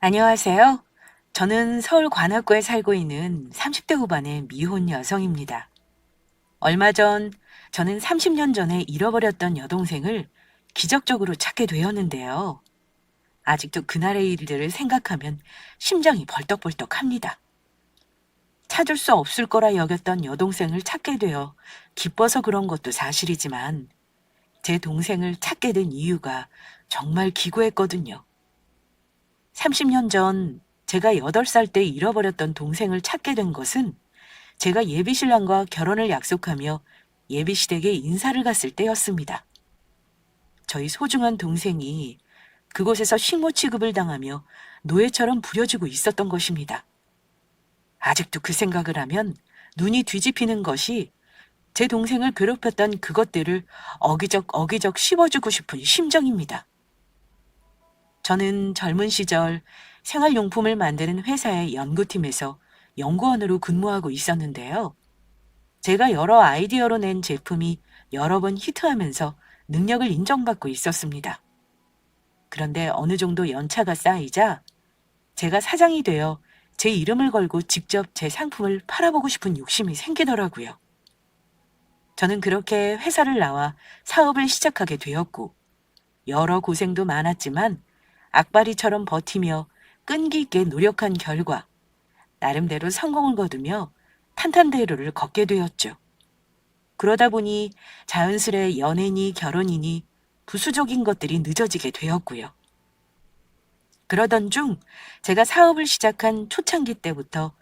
안녕하세요. 저는 서울 관악구에 살고 있는 30대 후반의 미혼 여성입니다. 얼마 전 저는 30년 전에 잃어버렸던 여동생을 기적적으로 찾게 되었는데요. 아직도 그날의 일들을 생각하면 심장이 벌떡벌떡 합니다. 찾을 수 없을 거라 여겼던 여동생을 찾게 되어 기뻐서 그런 것도 사실이지만 제 동생을 찾게 된 이유가 정말 기구했거든요. 30년 전 제가 8살 때 잃어버렸던 동생을 찾게 된 것은 제가 예비신랑과 결혼을 약속하며 예비시댁에 인사를 갔을 때였습니다. 저희 소중한 동생이 그곳에서 식모 취급을 당하며 노예처럼 부려지고 있었던 것입니다. 아직도 그 생각을 하면 눈이 뒤집히는 것이 제 동생을 괴롭혔던 그것들을 어기적 씹어주고 싶은 심정입니다. 저는 젊은 시절 생활용품을 만드는 회사의 연구팀에서 연구원으로 근무하고 있었는데요. 제가 여러 아이디어로 낸 제품이 여러 번 히트하면서 능력을 인정받고 있었습니다. 그런데 어느 정도 연차가 쌓이자 제가 사장이 되어 제 이름을 걸고 직접 제 상품을 팔아보고 싶은 욕심이 생기더라고요. 저는 그렇게 회사를 나와 사업을 시작하게 되었고 여러 고생도 많았지만 악바리처럼 버티며 끈기 있게 노력한 결과 나름대로 성공을 거두며 탄탄대로를 걷게 되었죠. 그러다 보니 자연스레 연애니 결혼이니 부수적인 것들이 늦어지게 되었고요. 그러던 중 제가 사업을 시작한 초창기 때부터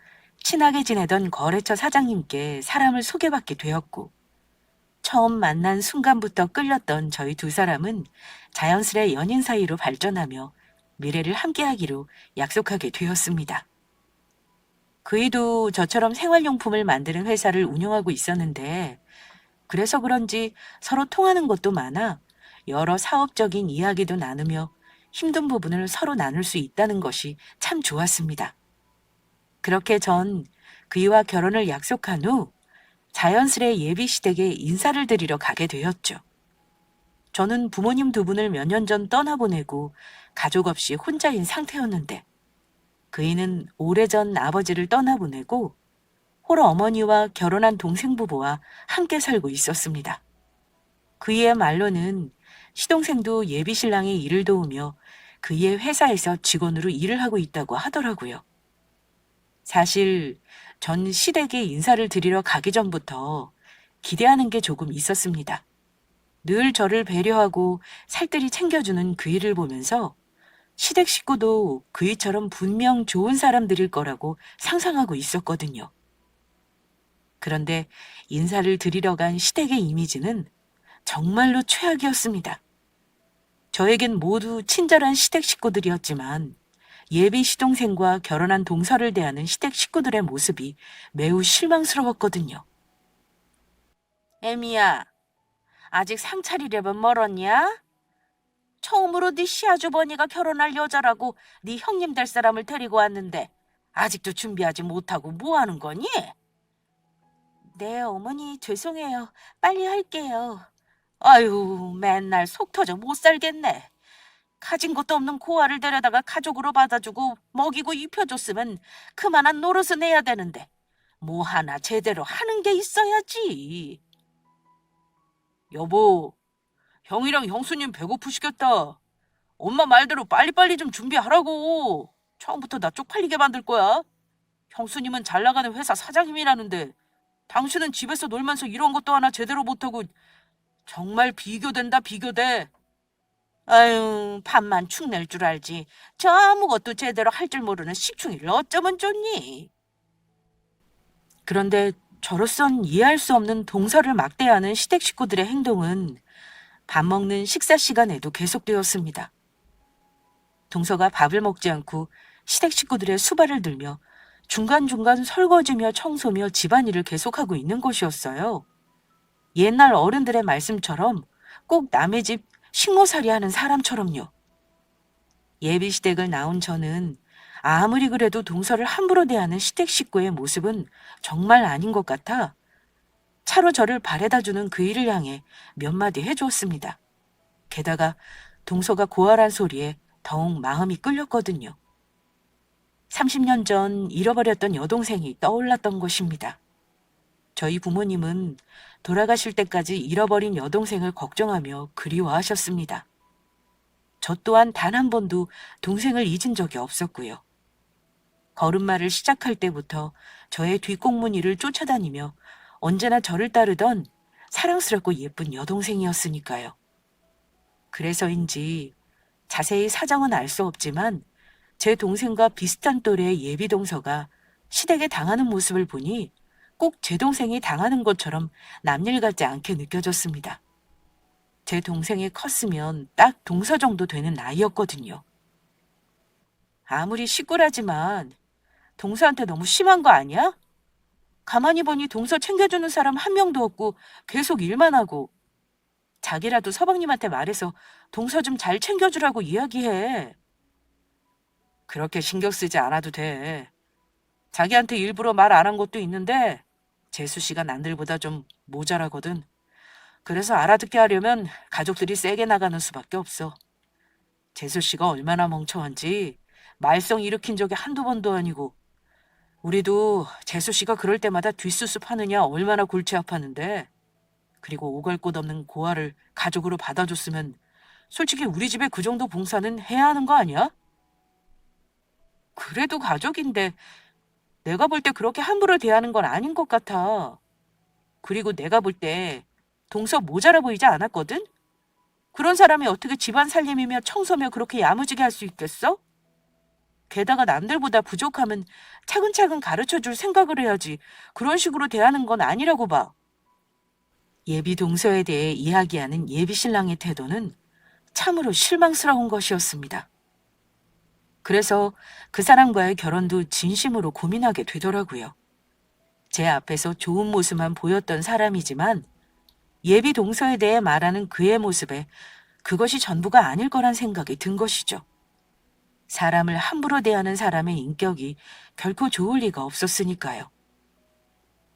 친하게 지내던 거래처 사장님께 사람을 소개받게 되었고 처음 만난 순간부터 끌렸던 저희 두 사람은 자연스레 연인 사이로 발전하며 미래를 함께하기로 약속하게 되었습니다. 그이도 저처럼 생활용품을 만드는 회사를 운영하고 있었는데 그래서 그런지 서로 통하는 것도 많아 여러 사업적인 이야기도 나누며 힘든 부분을 서로 나눌 수 있다는 것이 참 좋았습니다. 그렇게 전 그이와 결혼을 약속한 후 자연스레 예비시댁에 인사를 드리러 가게 되었죠. 저는 부모님 두 분을 몇 년 전 떠나보내고 가족 없이 혼자인 상태였는데 그이는 오래전 아버지를 떠나보내고 홀 어머니와 결혼한 동생 부부와 함께 살고 있었습니다. 그이의 말로는 시동생도 예비신랑의 일을 도우며 그이의 회사에서 직원으로 일을 하고 있다고 하더라고요. 사실 전 시댁에 인사를 드리러 가기 전부터 기대하는 게 조금 있었습니다. 늘 저를 배려하고 살뜰히 챙겨주는 그이를 보면서 시댁 식구도 그이처럼 분명 좋은 사람들일 거라고 상상하고 있었거든요. 그런데 인사를 드리러 간 시댁의 이미지는 정말로 최악이었습니다. 저에겐 모두 친절한 시댁 식구들이었지만 예비 시동생과 결혼한 동서를 대하는 시댁 식구들의 모습이 매우 실망스러웠거든요. 애미야, 아직 상차리려면 멀었냐? 처음으로 네 시아주버니가 결혼할 여자라고 네 형님 될 사람을 데리고 왔는데 아직도 준비하지 못하고 뭐 하는 거니? 네, 어머니 죄송해요. 빨리 할게요. 아유, 맨날 속 터져 못 살겠네. 가진 것도 없는 고아를 데려다가 가족으로 받아주고 먹이고 입혀줬으면 그만한 노릇은 해야 되는데 뭐 하나 제대로 하는 게 있어야지. 여보, 형이랑 형수님 배고프시겠다. 엄마 말대로 빨리빨리 좀 준비하라고. 처음부터 나 쪽팔리게 만들 거야. 형수님은 잘 나가는 회사 사장님이라는데 당신은 집에서 놀면서 이런 것도 하나 제대로 못하고 정말 비교된다 비교돼. 아유, 밥만 축낼 줄 알지. 저 아무것도 제대로 할 줄 모르는 식충이를 어쩌면 좋니? 그런데 저로선 이해할 수 없는 동서를 막대하는 시댁 식구들의 행동은 밥 먹는 식사 시간에도 계속되었습니다. 동서가 밥을 먹지 않고 시댁 식구들의 수발을 들며 중간중간 설거지며 청소며 집안일을 계속하고 있는 것이었어요. 옛날 어른들의 말씀처럼 꼭 남의 집 식모살이 하는 사람처럼요. 예비시댁을 나온 저는 아무리 그래도 동서를 함부로 대하는 시댁 식구의 모습은 정말 아닌 것 같아 차로 저를 바래다주는 그 일을 향해 몇 마디 해주었습니다. 게다가 동서가 고아란 소리에 더욱 마음이 끌렸거든요. 30년 전 잃어버렸던 여동생이 떠올랐던 것입니다. 저희 부모님은 돌아가실 때까지 잃어버린 여동생을 걱정하며 그리워하셨습니다. 저 또한 단 한 번도 동생을 잊은 적이 없었고요. 걸음마를 시작할 때부터 저의 뒷공무니를 쫓아다니며 언제나 저를 따르던 사랑스럽고 예쁜 여동생이었으니까요. 그래서인지 자세히 사정은 알 수 없지만 제 동생과 비슷한 또래의 예비 동서가 시댁에 당하는 모습을 보니 꼭 제 동생이 당하는 것처럼 남일 같지 않게 느껴졌습니다. 제 동생이 컸으면 딱 동서 정도 되는 나이였거든요. 아무리 시꾸라지만 동서한테 너무 심한 거 아니야? 가만히 보니 동서 챙겨주는 사람 한 명도 없고 계속 일만 하고 자기라도 서방님한테 말해서 동서 좀 잘 챙겨주라고 이야기해. 그렇게 신경 쓰지 않아도 돼. 자기한테 일부러 말 안 한 것도 있는데 재수 씨가 남들보다 좀 모자라거든. 그래서 알아듣게 하려면 가족들이 세게 나가는 수밖에 없어. 재수 씨가 얼마나 멍청한지 말썽 일으킨 적이 한두 번도 아니고 우리도 재수 씨가 그럴 때마다 뒷수습하느냐 얼마나 골치 아팠는데 그리고 오갈 곳 없는 고아를 가족으로 받아줬으면 솔직히 우리 집에 그 정도 봉사는 해야 하는 거 아니야? 그래도 가족인데 내가 볼 때 그렇게 함부로 대하는 건 아닌 것 같아. 그리고 내가 볼 때 동서 모자라 보이지 않았거든? 그런 사람이 어떻게 집안 살림이며 청소며 그렇게 야무지게 할 수 있겠어? 게다가 남들보다 부족하면 차근차근 가르쳐줄 생각을 해야지 그런 식으로 대하는 건 아니라고 봐. 예비 동서에 대해 이야기하는 예비 신랑의 태도는 참으로 실망스러운 것이었습니다. 그래서 그 사람과의 결혼도 진심으로 고민하게 되더라고요. 제 앞에서 좋은 모습만 보였던 사람이지만 예비 동서에 대해 말하는 그의 모습에 그것이 전부가 아닐 거란 생각이 든 것이죠. 사람을 함부로 대하는 사람의 인격이 결코 좋을 리가 없었으니까요.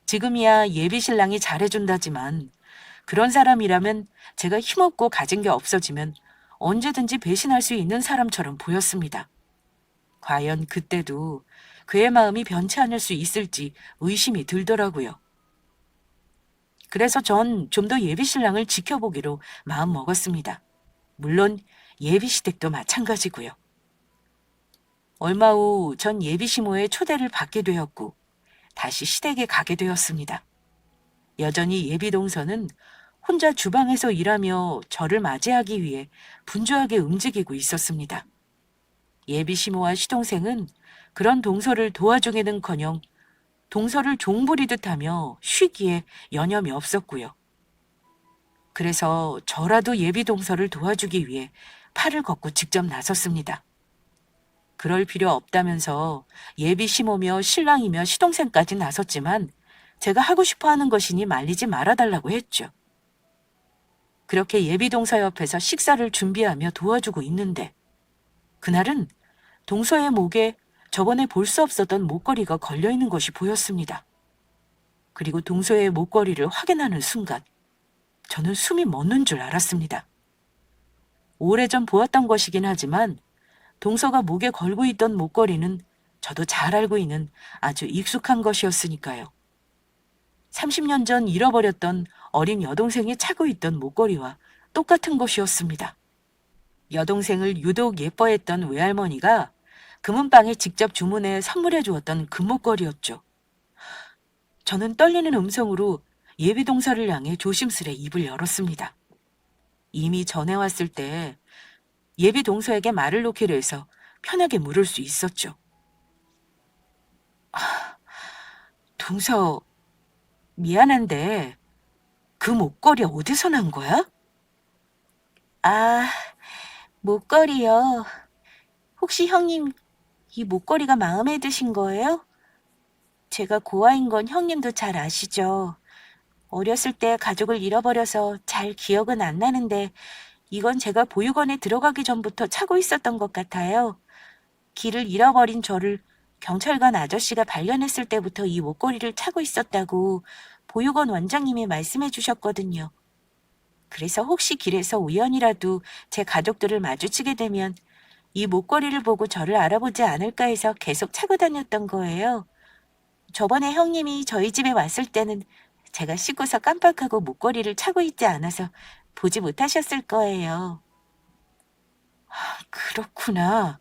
지금이야 예비 신랑이 잘해준다지만 그런 사람이라면 제가 힘없고 가진 게 없어지면 언제든지 배신할 수 있는 사람처럼 보였습니다. 과연 그때도 그의 마음이 변치 않을 수 있을지 의심이 들더라고요. 그래서 전 좀 더 예비 신랑을 지켜보기로 마음먹었습니다. 물론 예비 시댁도 마찬가지고요. 얼마 후 전 예비 시모의 초대를 받게 되었고 다시 시댁에 가게 되었습니다. 여전히 예비 동서는 혼자 주방에서 일하며 저를 맞이하기 위해 분주하게 움직이고 있었습니다. 예비 시모와 시동생은 그런 동서를 도와주기는커녕 동서를 종부리듯 하며 쉬기에 여념이 없었고요. 그래서 저라도 예비 동서를 도와주기 위해 팔을 걷고 직접 나섰습니다. 그럴 필요 없다면서 예비 시모며 신랑이며 시동생까지 나섰지만 제가 하고 싶어 하는 것이니 말리지 말아달라고 했죠. 그렇게 예비 동서 옆에서 식사를 준비하며 도와주고 있는데 그날은 동서의 목에 저번에 볼 수 없었던 목걸이가 걸려있는 것이 보였습니다. 그리고 동서의 목걸이를 확인하는 순간 저는 숨이 멎는 줄 알았습니다. 오래전 보았던 것이긴 하지만 동서가 목에 걸고 있던 목걸이는 저도 잘 알고 있는 아주 익숙한 것이었으니까요. 30년 전 잃어버렸던 어린 여동생이 차고 있던 목걸이와 똑같은 것이었습니다. 여동생을 유독 예뻐했던 외할머니가 금은방에 직접 주문해 선물해 주었던 금목걸이였죠. 저는 떨리는 음성으로 예비 동서를 향해 조심스레 입을 열었습니다. 이미 전에 왔을 때 예비 동서에게 말을 놓기로 해서 편하게 물을 수 있었죠. 동서, 미안한데 그 목걸이 어디서 난 거야? 아, 목걸이요. 혹시 형님 이 목걸이가 마음에 드신 거예요? 제가 고아인 건 형님도 잘 아시죠. 어렸을 때 가족을 잃어버려서 잘 기억은 안 나는데 이건 제가 보육원에 들어가기 전부터 차고 있었던 것 같아요. 길을 잃어버린 저를 경찰관 아저씨가 발견했을 때부터 이 목걸이를 차고 있었다고 보육원 원장님이 말씀해 주셨거든요. 그래서 혹시 길에서 우연이라도 제 가족들을 마주치게 되면 이 목걸이를 보고 저를 알아보지 않을까 해서 계속 차고 다녔던 거예요. 저번에 형님이 저희 집에 왔을 때는 제가 씻고서 깜빡하고 목걸이를 차고 있지 않아서 보지 못하셨을 거예요. 그렇구나.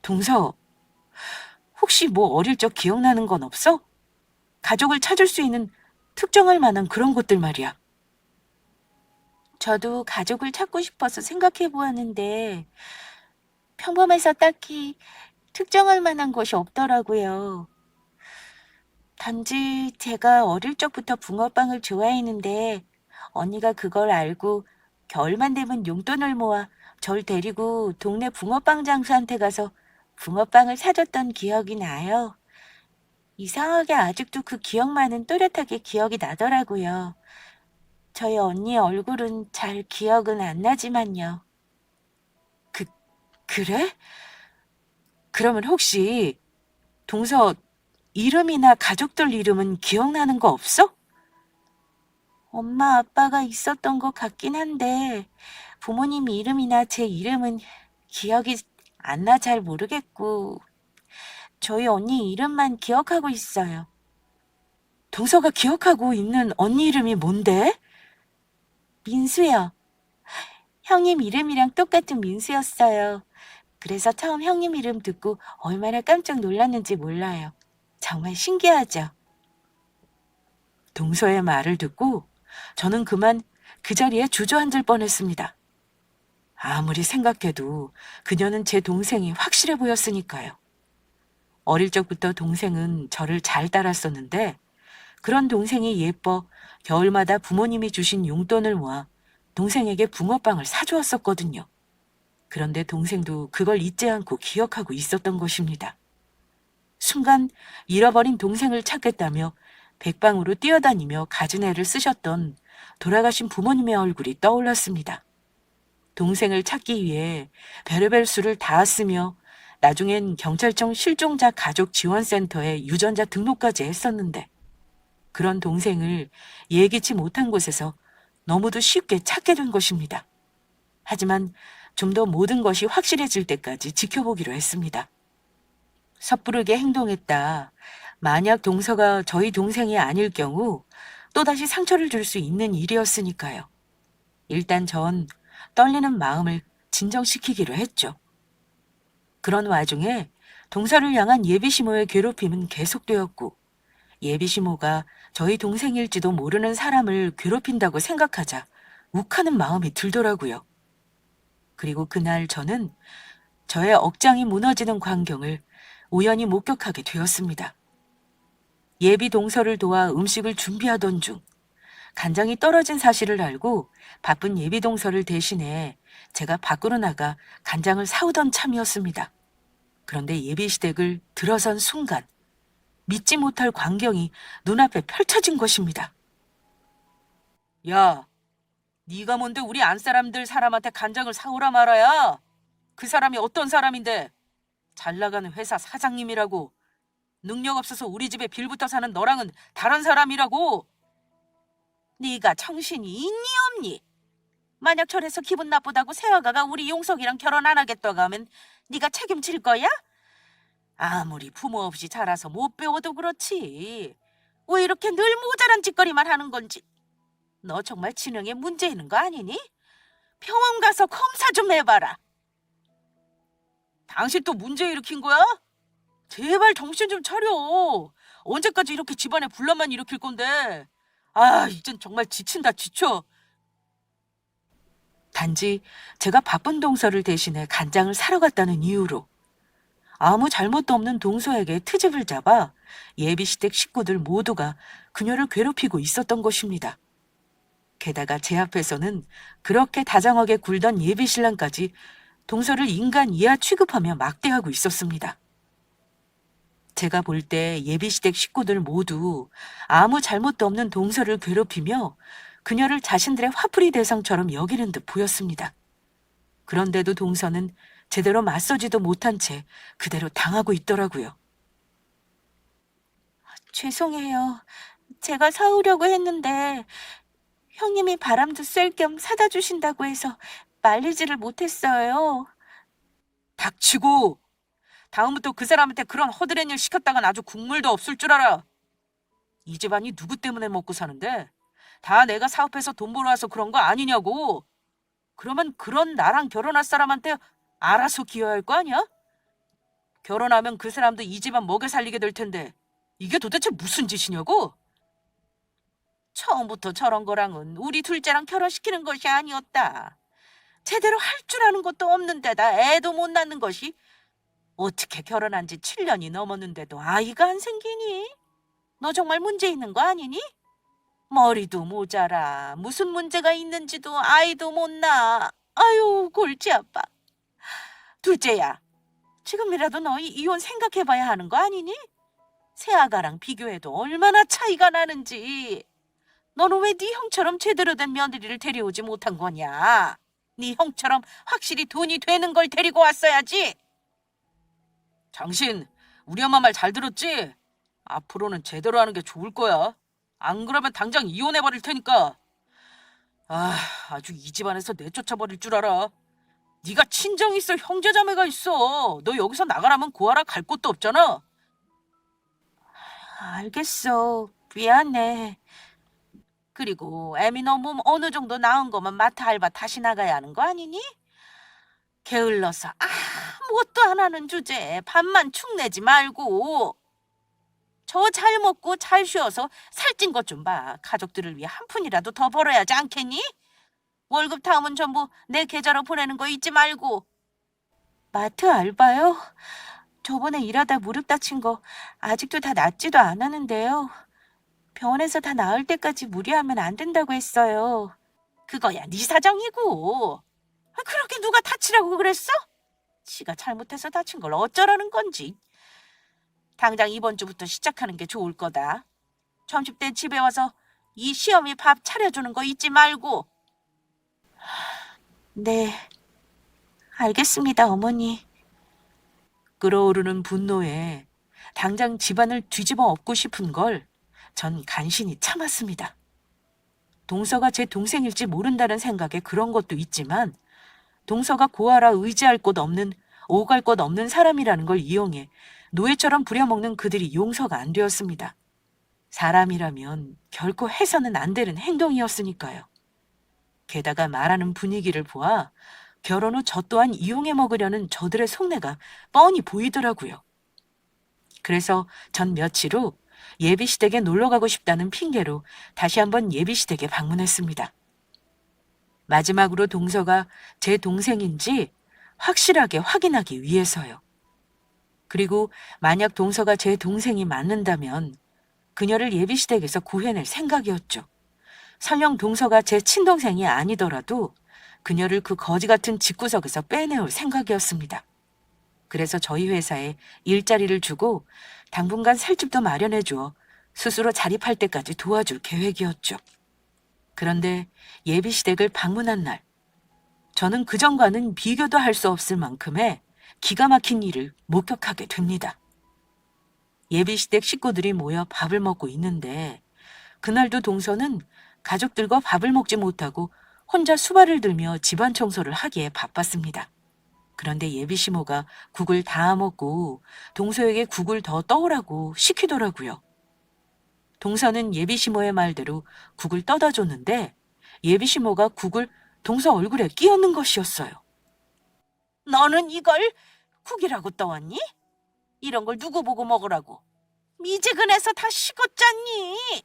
동서, 혹시 뭐 어릴 적 기억나는 건 없어? 가족을 찾을 수 있는 특정할 만한 그런 것들 말이야. 저도 가족을 찾고 싶어서 생각해 보았는데 평범해서 딱히 특정할 만한 것이 없더라고요. 단지 제가 어릴 적부터 붕어빵을 좋아했는데 언니가 그걸 알고 겨울만 되면 용돈을 모아 절 데리고 동네 붕어빵 장수한테 가서 붕어빵을 사줬던 기억이 나요. 이상하게 아직도 그 기억만은 또렷하게 기억이 나더라고요. 저희 언니의 얼굴은 잘 기억은 안 나지만요. 그, 그래? 그러면 혹시 동서 이름이나 가족들 이름은 기억나는 거 없어? 엄마, 아빠가 있었던 것 같긴 한데 부모님 이름이나 제 이름은 기억이 안 나 잘 모르겠고 저희 언니 이름만 기억하고 있어요. 동서가 기억하고 있는 언니 이름이 뭔데? 민수요. 형님 이름이랑 똑같은 민수였어요. 그래서 처음 형님 이름 듣고 얼마나 깜짝 놀랐는지 몰라요. 정말 신기하죠. 동서의 말을 듣고 저는 그만 그 자리에 주저앉을 뻔했습니다. 아무리 생각해도 그녀는 제 동생이 확실해 보였으니까요. 어릴 적부터 동생은 저를 잘 따랐었는데 그런 동생이 예뻐 겨울마다 부모님이 주신 용돈을 모아 동생에게 붕어빵을 사주었었거든요. 그런데 동생도 그걸 잊지 않고 기억하고 있었던 것입니다. 순간 잃어버린 동생을 찾겠다며 백방으로 뛰어다니며 갖은 애를 쓰셨던 돌아가신 부모님의 얼굴이 떠올랐습니다. 동생을 찾기 위해 별의별 수를 다 쓰며 나중엔 경찰청 실종자 가족 지원센터에 유전자 등록까지 했었는데 그런 동생을 예기치 못한 곳에서 너무도 쉽게 찾게 된 것입니다. 하지만 좀 더 모든 것이 확실해질 때까지 지켜보기로 했습니다. 섣부르게 행동했다. 만약 동서가 저희 동생이 아닐 경우 또다시 상처를 줄 수 있는 일이었으니까요. 일단 전 떨리는 마음을 진정시키기로 했죠. 그런 와중에 동서를 향한 예비시모의 괴롭힘은 계속되었고 예비시모가 저희 동생일지도 모르는 사람을 괴롭힌다고 생각하자 욱하는 마음이 들더라고요. 그리고 그날 저는 저의 억장이 무너지는 광경을 우연히 목격하게 되었습니다. 예비 동서를 도와 음식을 준비하던 중 간장이 떨어진 사실을 알고 바쁜 예비 동서를 대신해 제가 밖으로 나가 간장을 사오던 참이었습니다. 그런데 예비 시댁을 들어선 순간 믿지 못할 광경이 눈앞에 펼쳐진 것입니다. 야, 네가 뭔데 우리 안사람들 사람한테 간장을 사오라 말아야? 그 사람이 어떤 사람인데? 잘 나가는 회사 사장님이라고. 능력 없어서 우리 집에 빌붙어 사는 너랑은 다른 사람이라고. 네가 정신이 있니 없니? 만약 저래서 기분 나쁘다고 새아가가 우리 용석이랑 결혼 안 하겠다고 하면 네가 책임질 거야? 아무리 부모 없이 자라서 못 배워도 그렇지. 왜 이렇게 늘 모자란 짓거리만 하는 건지. 너 정말 지능에 문제 있는 거 아니니? 병원 가서 검사 좀 해봐라. 당신 또 문제 일으킨 거야? 제발 정신 좀 차려. 언제까지 이렇게 집안에 분란만 일으킬 건데. 아, 이젠 정말 지친다 지쳐. 단지 제가 바쁜 동서를 대신해 간장을 사러 갔다는 이유로 아무 잘못도 없는 동서에게 트집을 잡아 예비시댁 식구들 모두가 그녀를 괴롭히고 있었던 것입니다. 게다가 제 앞에서는 그렇게 다정하게 굴던 예비신랑까지 동서를 인간 이하 취급하며 막대하고 있었습니다. 제가 볼 때 예비시댁 식구들 모두 아무 잘못도 없는 동서를 괴롭히며 그녀를 자신들의 화풀이 대상처럼 여기는 듯 보였습니다. 그런데도 동서는 제대로 맞서지도 못한 채 그대로 당하고 있더라고요. 죄송해요. 제가 사오려고 했는데 형님이 바람도 쐴 겸 사다 주신다고 해서 말리지를 못했어요. 닥치고 다음부터 그 사람한테 그런 허드렛 일 시켰다간 아주 국물도 없을 줄 알아. 이 집안이 누구 때문에 먹고 사는데? 다 내가 사업해서 돈 벌어와서 그런 거 아니냐고. 그러면 그런 나랑 결혼할 사람한테 알아서 기여할 거 아니야? 결혼하면 그 사람도 이 집안 먹여 살리게 될 텐데 이게 도대체 무슨 짓이냐고? 처음부터 저런 거랑은 우리 둘째랑 결혼시키는 것이 아니었다. 제대로 할 줄 아는 것도 없는 데다 애도 못 낳는 것이 어떻게 결혼한 지 7년이 넘었는데도 아이가 안 생기니? 너 정말 문제 있는 거 아니니? 머리도 모자라. 무슨 문제가 있는지도 아이도 못 낳아. 아유, 골치 아파. 둘째야, 지금이라도 너희 이혼 생각해봐야 하는 거 아니니? 새아가랑 비교해도 얼마나 차이가 나는지. 너는 왜 네 형처럼 제대로 된 며느리를 데려오지 못한 거냐? 네 형처럼 확실히 돈이 되는 걸 데리고 왔어야지. 당신 우리 엄마 말 잘 들었지? 앞으로는 제대로 하는 게 좋을 거야. 안 그러면 당장 이혼해버릴 테니까. 아주 이 집안에서 내쫓아버릴 줄 알아. 네가 친정 있을 형제자매가 있어. 너 여기서 나가라면 구하라 갈 곳도 없잖아. 알겠어. 미안해. 그리고 애미 너 몸 어느 정도 나은 거면 마트 알바 다시 나가야 하는 거 아니니? 게을러서 아무것도 안 하는 주제에 밥만 축 내지 말고. 저 잘 먹고 잘 쉬어서 살찐 것 좀 봐. 가족들을 위해 한 푼이라도 더 벌어야 하지 않겠니? 월급 다음은 전부 내 계좌로 보내는 거 잊지 말고. 마트 알바요? 저번에 일하다 무릎 다친 거 아직도 다 낫지도 않았는데요. 병원에서 다 나을 때까지 무리하면 안 된다고 했어요. 그거야 네 사정이고. 그렇게 누가 다치라고 그랬어? 지가 잘못해서 다친 걸 어쩌라는 건지. 당장 이번 주부터 시작하는 게 좋을 거다. 점심 때 집에 와서 이 시어미 밥 차려주는 거 잊지 말고. 네, 알겠습니다, 어머니. 끓어오르는 분노에 당장 집안을 뒤집어 엎고 싶은 걸 전 간신히 참았습니다. 동서가 제 동생일지 모른다는 생각에 그런 것도 있지만 동서가 고아라 의지할 곳 없는 오갈 것 없는 사람이라는 걸 이용해 노예처럼 부려먹는 그들이 용서가 안 되었습니다. 사람이라면 결코 해서는 안 되는 행동이었으니까요. 게다가 말하는 분위기를 보아 결혼 후 저 또한 이용해 먹으려는 저들의 속내가 뻔히 보이더라고요. 그래서 전 며칠 후 예비시댁에 놀러 가고 싶다는 핑계로 다시 한번 예비시댁에 방문했습니다. 마지막으로 동서가 제 동생인지 확실하게 확인하기 위해서요. 그리고 만약 동서가 제 동생이 맞는다면 그녀를 예비시댁에서 구해낼 생각이었죠. 설령 동서가 제 친동생이 아니더라도 그녀를 그 거지 같은 집구석에서 빼내올 생각이었습니다. 그래서 저희 회사에 일자리를 주고 당분간 살 집도 마련해 주어 스스로 자립할 때까지 도와줄 계획이었죠. 그런데 예비시댁을 방문한 날, 저는 그전과는 비교도 할 수 없을 만큼의 기가 막힌 일을 목격하게 됩니다. 예비시댁 식구들이 모여 밥을 먹고 있는데 그날도 동서는 가족들과 밥을 먹지 못하고 혼자 수발을 들며 집안 청소를 하기에 바빴습니다. 그런데 예비시모가 국을 다 먹고 동서에게 국을 더 떠오라고 시키더라고요. 동서는 예비시모의 말대로 국을 떠다 줬는데 예비시모가 국을 동서 얼굴에 끼얹는 것이었어요. 너는 이걸 국이라고 떠왔니? 이런 걸 누구 보고 먹으라고? 미지근해서 다 식었잖니?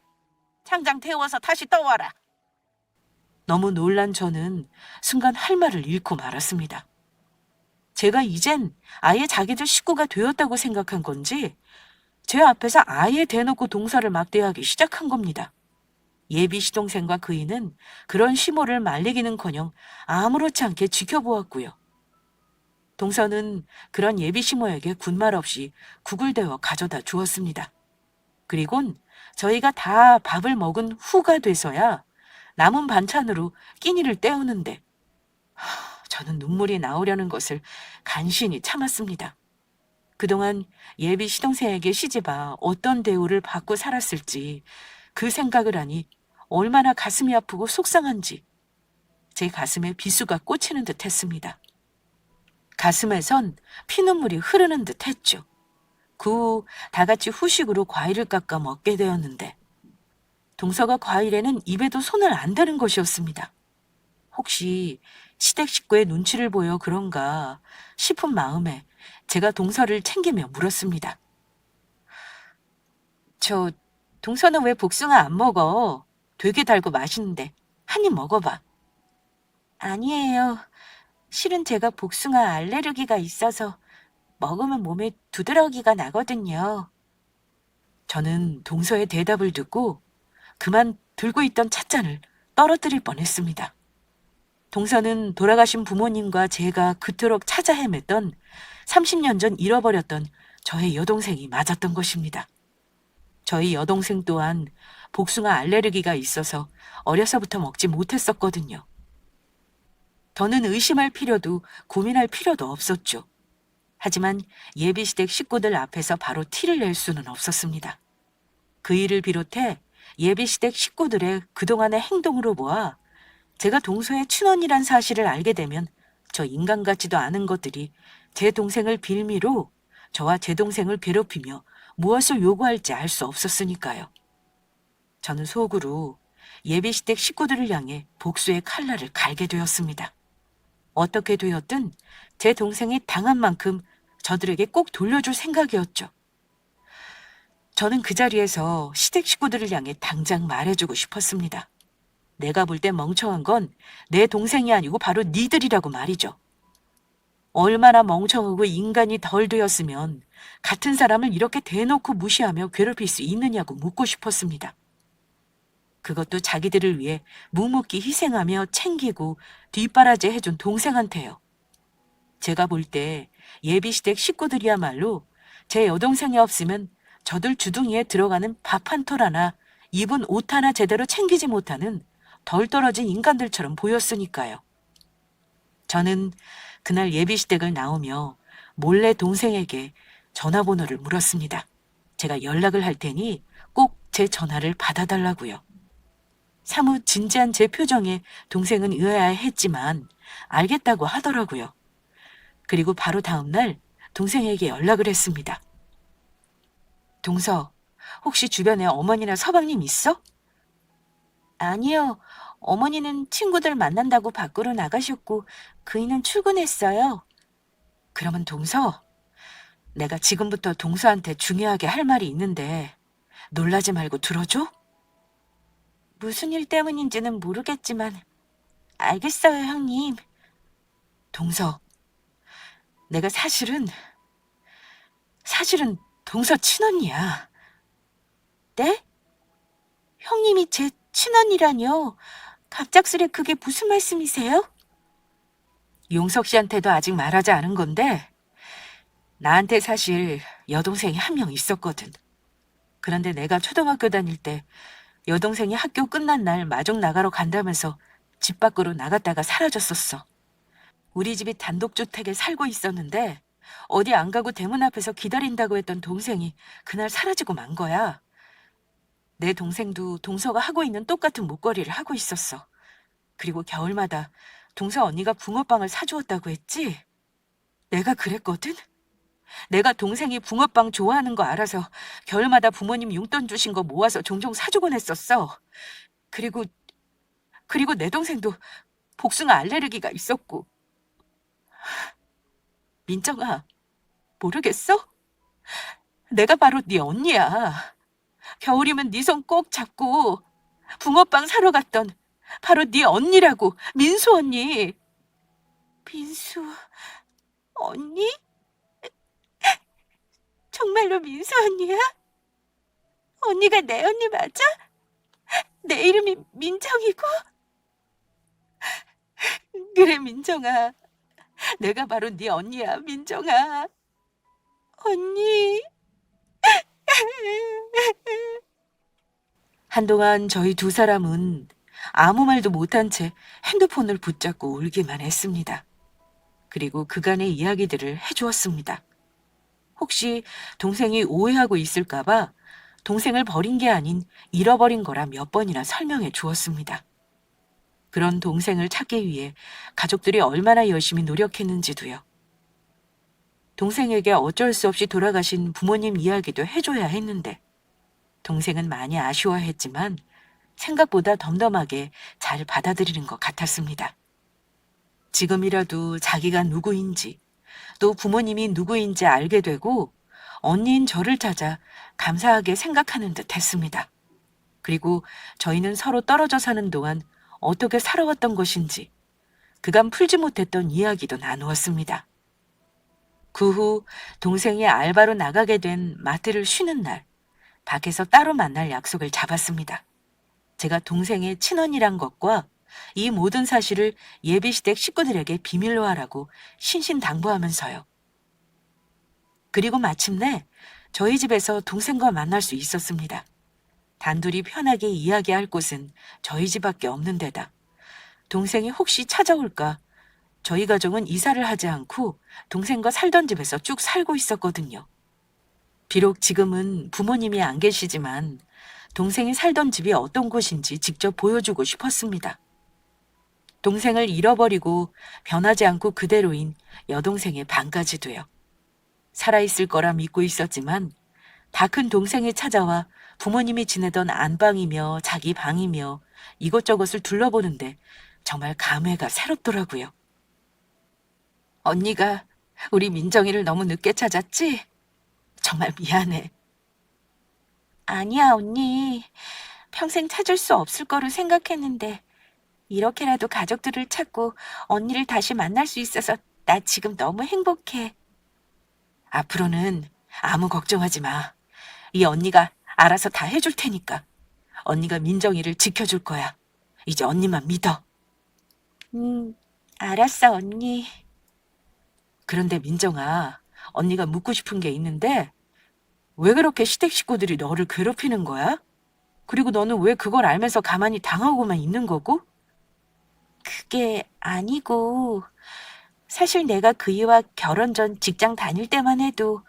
당장 데워서 다시 떠와라. 너무 놀란 저는 순간 할 말을 잃고 말았습니다. 제가 이젠 아예 자기들 식구가 되었다고 생각한 건지 제 앞에서 아예 대놓고 동서를 막대하기 시작한 겁니다. 예비 시동생과 그이는 그런 시모를 말리기는커녕 아무렇지 않게 지켜보았고요. 동서는 그런 예비 시모에게 군말 없이 국을 데워 가져다 주었습니다. 그리곤 저희가 다 밥을 먹은 후가 돼서야 남은 반찬으로 끼니를 때우는데 저는 눈물이 나오려는 것을 간신히 참았습니다. 그동안 예비 시동생에게 시집아 어떤 대우를 받고 살았을지 그 생각을 하니 얼마나 가슴이 아프고 속상한지 제 가슴에 비수가 꽂히는 듯 했습니다. 가슴에선 피눈물이 흐르는 듯 했죠. 그 후 다 같이 후식으로 과일을 깎아 먹게 되었는데 동서가 과일에는 입에도 손을 안 대는 것이었습니다. 혹시 시댁 식구의 눈치를 보여 그런가 싶은 마음에 제가 동서를 챙기며 물었습니다. 저 동서는 왜 복숭아 안 먹어? 되게 달고 맛있는데 한 입 먹어봐. 아니에요. 실은 제가 복숭아 알레르기가 있어서 먹으면 몸에 두드러기가 나거든요. 저는 동서의 대답을 듣고 그만 들고 있던 찻잔을 떨어뜨릴 뻔했습니다. 동서는 돌아가신 부모님과 제가 그토록 찾아 헤맸던 30년 전 잃어버렸던 저의 여동생이 맞았던 것입니다. 저희 여동생 또한 복숭아 알레르기가 있어서 어려서부터 먹지 못했었거든요. 더는 의심할 필요도 고민할 필요도 없었죠. 하지만 예비시댁 식구들 앞에서 바로 티를 낼 수는 없었습니다. 그 일을 비롯해 예비시댁 식구들의 그동안의 행동으로 보아 제가 동서의 친언니란 사실을 알게 되면 저 인간 같지도 않은 것들이 제 동생을 빌미로 저와 제 동생을 괴롭히며 무엇을 요구할지 알 수 없었으니까요. 저는 속으로 예비시댁 식구들을 향해 복수의 칼날을 갈게 되었습니다. 어떻게 되었든 제 동생이 당한 만큼 저들에게 꼭 돌려줄 생각이었죠. 저는 그 자리에서 시댁 식구들을 향해 당장 말해주고 싶었습니다. 내가 볼 때 멍청한 건 내 동생이 아니고 바로 니들이라고 말이죠. 얼마나 멍청하고 인간이 덜 되었으면 같은 사람을 이렇게 대놓고 무시하며 괴롭힐 수 있느냐고 묻고 싶었습니다. 그것도 자기들을 위해 묵묵히 희생하며 챙기고 뒷바라지 해준 동생한테요. 제가 볼 때 예비시댁 식구들이야말로 제 여동생이 없으면 저들 주둥이에 들어가는 밥 한 톨 하나, 입은 옷 하나 제대로 챙기지 못하는 덜 떨어진 인간들처럼 보였으니까요. 저는 그날 예비시댁을 나오며 몰래 동생에게 전화번호를 물었습니다. 제가 연락을 할 테니 꼭 제 전화를 받아달라고요. 사뭇 진지한 제 표정에 동생은 의아해했지만 알겠다고 하더라고요. 그리고 바로 다음 날 동생에게 연락을 했습니다. 동서, 혹시 주변에 어머니나 서방님 있어? 아니요. 어머니는 친구들 만난다고 밖으로 나가셨고 그이는 출근했어요. 그러면 동서, 내가 지금부터 동서한테 중요하게 할 말이 있는데 놀라지 말고 들어줘? 무슨 일 때문인지는 모르겠지만 알겠어요, 형님. 동서, 내가 사실은 동서 친언니야. 네? 형님이 제 친언니라뇨? 갑작스레 그게 무슨 말씀이세요? 용석 씨한테도 아직 말하지 않은 건데 나한테 사실 여동생이 한 명 있었거든. 그런데 내가 초등학교 다닐 때 여동생이 학교 끝난 날 마중 나가러 간다면서 집 밖으로 나갔다가 사라졌었어. 우리 집이 단독주택에 살고 있었는데 어디 안 가고 대문 앞에서 기다린다고 했던 동생이 그날 사라지고 만 거야. 내 동생도 동서가 하고 있는 똑같은 목걸이를 하고 있었어. 그리고 겨울마다 동서 언니가 붕어빵을 사주었다고 했지? 내가 그랬거든? 내가 동생이 붕어빵 좋아하는 거 알아서 겨울마다 부모님 용돈 주신 거 모아서 종종 사주곤 했었어. 그리고 내 동생도 복숭아 알레르기가 있었고. 민정아, 모르겠어? 내가 바로 네 언니야. 겨울이면 네 손 꼭 잡고 붕어빵 사러 갔던 바로 네 언니라고, 민수 언니. 민수 언니? 정말로 민수 언니야? 언니가 내 언니 맞아? 내 이름이 민정이고? 그래, 민정아. 내가 바로 네 언니야, 민정아. 언니. 한동안 저희 두 사람은 아무 말도 못한 채 핸드폰을 붙잡고 울기만 했습니다. 그리고 그간의 이야기들을 해주었습니다. 혹시 동생이 오해하고 있을까봐 동생을 버린 게 아닌 잃어버린 거라 몇 번이나 설명해 주었습니다. 그런 동생을 찾기 위해 가족들이 얼마나 열심히 노력했는지도요. 동생에게 어쩔 수 없이 돌아가신 부모님 이야기도 해줘야 했는데 동생은 많이 아쉬워했지만 생각보다 덤덤하게 잘 받아들이는 것 같았습니다. 지금이라도 자기가 누구인지 또 부모님이 누구인지 알게 되고 언니인 저를 찾아 감사하게 생각하는 듯 했습니다. 그리고 저희는 서로 떨어져 사는 동안 어떻게 살아왔던 것인지 그간 풀지 못했던 이야기도 나누었습니다. 그 후 동생이 알바로 나가게 된 마트를 쉬는 날, 밖에서 따로 만날 약속을 잡았습니다. 제가 동생의 친언니란 것과 이 모든 사실을 예비시댁 식구들에게 비밀로 하라고 신신당부하면서요. 그리고 마침내 저희 집에서 동생과 만날 수 있었습니다. 단둘이 편하게 이야기할 곳은 저희 집밖에 없는 데다 동생이 혹시 찾아올까 저희 가족은 이사를 하지 않고 동생과 살던 집에서 쭉 살고 있었거든요. 비록 지금은 부모님이 안 계시지만 동생이 살던 집이 어떤 곳인지 직접 보여주고 싶었습니다. 동생을 잃어버리고 변하지 않고 그대로인 여동생의 방까지도요. 살아있을 거라 믿고 있었지만 다 큰 동생이 찾아와 부모님이 지내던 안방이며 자기 방이며 이것저것을 둘러보는데 정말 감회가 새롭더라고요. 언니가 우리 민정이를 너무 늦게 찾았지? 정말 미안해. 아니야, 언니. 평생 찾을 수 없을 거로 생각했는데 이렇게라도 가족들을 찾고 언니를 다시 만날 수 있어서 나 지금 너무 행복해. 앞으로는 아무 걱정하지 마. 이 언니가 알아서 다 해줄 테니까. 언니가 민정이를 지켜줄 거야. 이제 언니만 믿어. 알았어, 언니. 그런데 민정아, 언니가 묻고 싶은 게 있는데 왜 그렇게 시댁 식구들이 너를 괴롭히는 거야? 그리고 너는 왜 그걸 알면서 가만히 당하고만 있는 거고? 그게 아니고 사실 내가 그이와 결혼 전 직장 다닐 때만 해도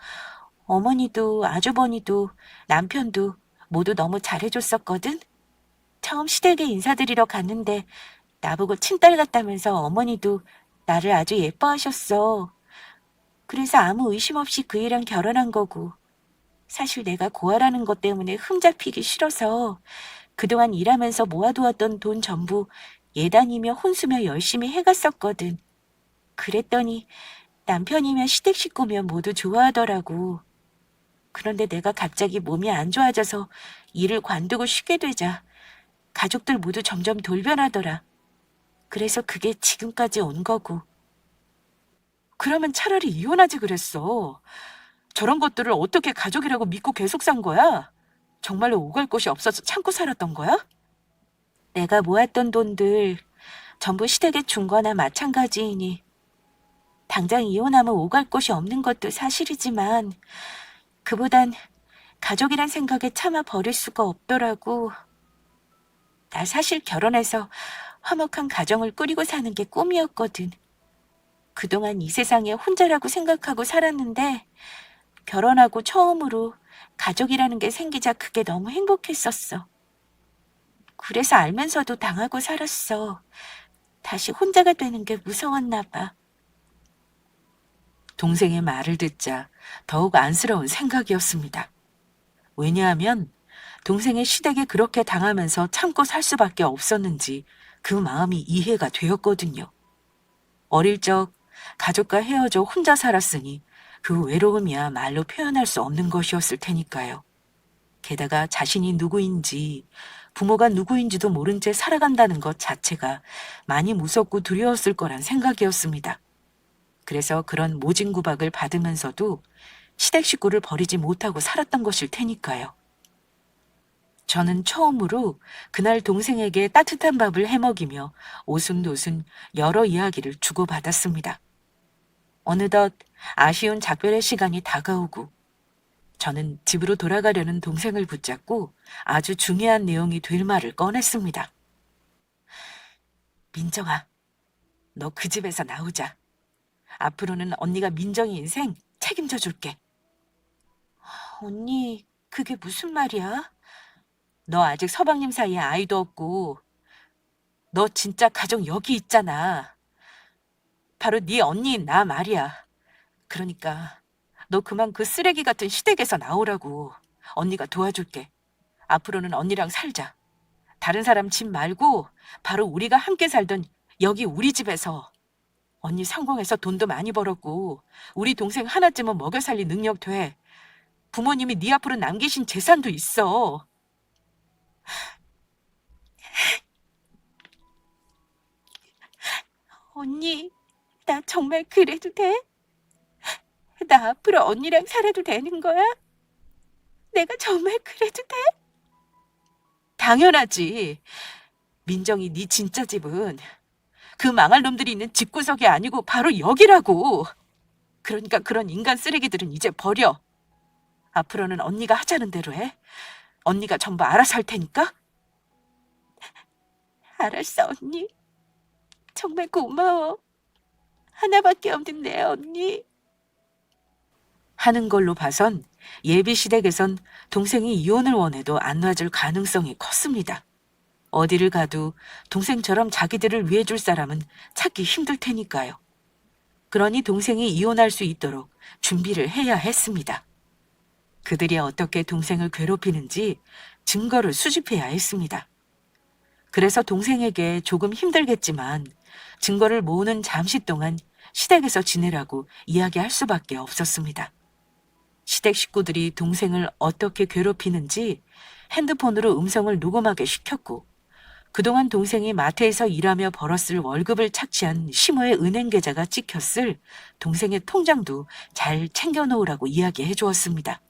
어머니도 아주버니도 남편도 모두 너무 잘해줬었거든. 처음 시댁에 인사드리러 갔는데 나보고 친딸 같다면서 어머니도 나를 아주 예뻐하셨어. 그래서 아무 의심 없이 그이랑 결혼한 거고 사실 내가 고아라는 것 때문에 흠잡히기 싫어서 그동안 일하면서 모아두었던 돈 전부 예단이며 혼수며 열심히 해갔었거든. 그랬더니 남편이며 시댁 식구며 모두 좋아하더라고. 그런데 내가 갑자기 몸이 안 좋아져서 일을 관두고 쉬게 되자 가족들 모두 점점 돌변하더라. 그래서 그게 지금까지 온 거고. 그러면 차라리 이혼하지 그랬어. 저런 것들을 어떻게 가족이라고 믿고 계속 산 거야? 정말로 오갈 곳이 없어서 참고 살았던 거야? 내가 모았던 돈들 전부 시댁에 준 거나 마찬가지이니 당장 이혼하면 오갈 곳이 없는 것도 사실이지만 그보단 가족이란 생각에 참아 버릴 수가 없더라고. 나 사실 결혼해서 화목한 가정을 꾸리고 사는 게 꿈이었거든. 그동안 이 세상에 혼자라고 생각하고 살았는데 결혼하고 처음으로 가족이라는 게 생기자 그게 너무 행복했었어. 그래서 알면서도 당하고 살았어. 다시 혼자가 되는 게 무서웠나 봐. 동생의 말을 듣자 더욱 안쓰러운 생각이었습니다. 왜냐하면 동생의 시댁에 그렇게 당하면서 참고 살 수밖에 없었는지 그 마음이 이해가 되었거든요. 어릴 적 가족과 헤어져 혼자 살았으니 그 외로움이야 말로 표현할 수 없는 것이었을 테니까요. 게다가 자신이 누구인지 부모가 누구인지도 모른 채 살아간다는 것 자체가 많이 무섭고 두려웠을 거란 생각이었습니다. 그래서 그런 모진구박을 받으면서도 시댁 식구를 버리지 못하고 살았던 것일 테니까요. 저는 처음으로 그날 동생에게 따뜻한 밥을 해먹이며 오순도순 여러 이야기를 주고받았습니다. 어느덧 아쉬운 작별의 시간이 다가오고 저는 집으로 돌아가려는 동생을 붙잡고 아주 중요한 내용이 될 말을 꺼냈습니다. 민정아, 너 그 집에서 나오자. 앞으로는 언니가 민정이 인생 책임져 줄게. 언니, 그게 무슨 말이야? 너 아직 서방님 사이에 아이도 없고 너 진짜 가족 여기 있잖아. 바로 네 언니인 나 말이야. 그러니까 너 그만 그 쓰레기 같은 시댁에서 나오라고. 언니가 도와줄게. 앞으로는 언니랑 살자. 다른 사람 집 말고 바로 우리가 함께 살던 여기 우리 집에서. 언니 성공해서 돈도 많이 벌었고 우리 동생 하나쯤은 먹여 살릴 능력 돼. 부모님이 네 앞으로 남기신 재산도 있어. 언니, 나 정말 그래도 돼? 나 앞으로 언니랑 살아도 되는 거야? 내가 정말 그래도 돼? 당연하지. 민정이 네 진짜 집은 그 망할 놈들이 있는 집구석이 아니고 바로 여기라고. 그러니까 그런 인간 쓰레기들은 이제 버려. 앞으로는 언니가 하자는 대로 해. 언니가 전부 알아서 할 테니까. 알았어, 언니. 정말 고마워. 하나밖에 없는 내 언니. 하는 걸로 봐선 예비 시댁에선 동생이 이혼을 원해도 안 놔줄 가능성이 컸습니다. 어디를 가도 동생처럼 자기들을 위해 줄 사람은 찾기 힘들 테니까요. 그러니 동생이 이혼할 수 있도록 준비를 해야 했습니다. 그들이 어떻게 동생을 괴롭히는지 증거를 수집해야 했습니다. 그래서 동생에게 조금 힘들겠지만 증거를 모으는 잠시 동안 시댁에서 지내라고 이야기할 수밖에 없었습니다. 시댁 식구들이 동생을 어떻게 괴롭히는지 핸드폰으로 음성을 녹음하게 시켰고 그동안 동생이 마트에서 일하며 벌었을 월급을 착취한 시모의 은행 계좌가 찍혔을 동생의 통장도 잘 챙겨놓으라고 이야기해 주었습니다.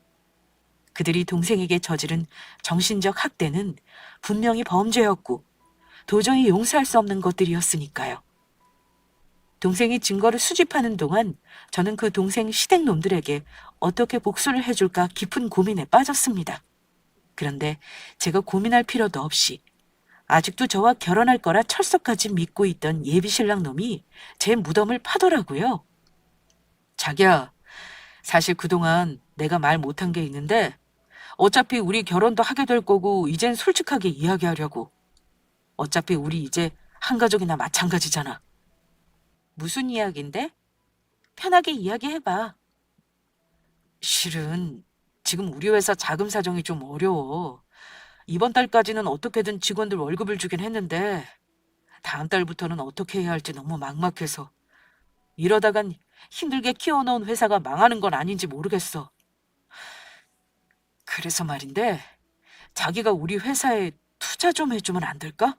그들이 동생에게 저지른 정신적 학대는 분명히 범죄였고 도저히 용서할 수 없는 것들이었으니까요. 동생이 증거를 수집하는 동안 저는 그 동생 시댁 놈들에게 어떻게 복수를 해줄까 깊은 고민에 빠졌습니다. 그런데 제가 고민할 필요도 없이 아직도 저와 결혼할 거라 철석까지 믿고 있던 예비신랑 놈이 제 무덤을 파더라고요. 자기야, 사실 그동안 내가 말 못한 게 있는데 어차피 우리 결혼도 하게 될 거고 이젠 솔직하게 이야기하려고. 어차피 우리 이제 한 가족이나 마찬가지잖아. 무슨 이야기인데? 편하게 이야기해봐. 실은 지금 우리 회사 자금 사정이 좀 어려워. 이번 달까지는 어떻게든 직원들 월급을 주긴 했는데 다음 달부터는 어떻게 해야 할지 너무 막막해서 이러다간 힘들게 키워놓은 회사가 망하는 건 아닌지 모르겠어. 그래서 말인데 자기가 우리 회사에 투자 좀 해주면 안 될까?